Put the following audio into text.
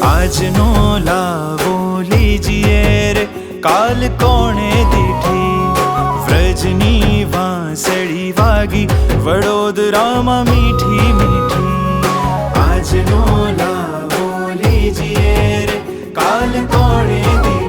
આજનો લાવો લીજીએ રે કાલ કોણે દીઠી વ્રજની વાંસળી વાગી વડોદરામાં મીઠી મીઠી આજનો લાવો લીજીએ રે કાલ કોણે દીઠી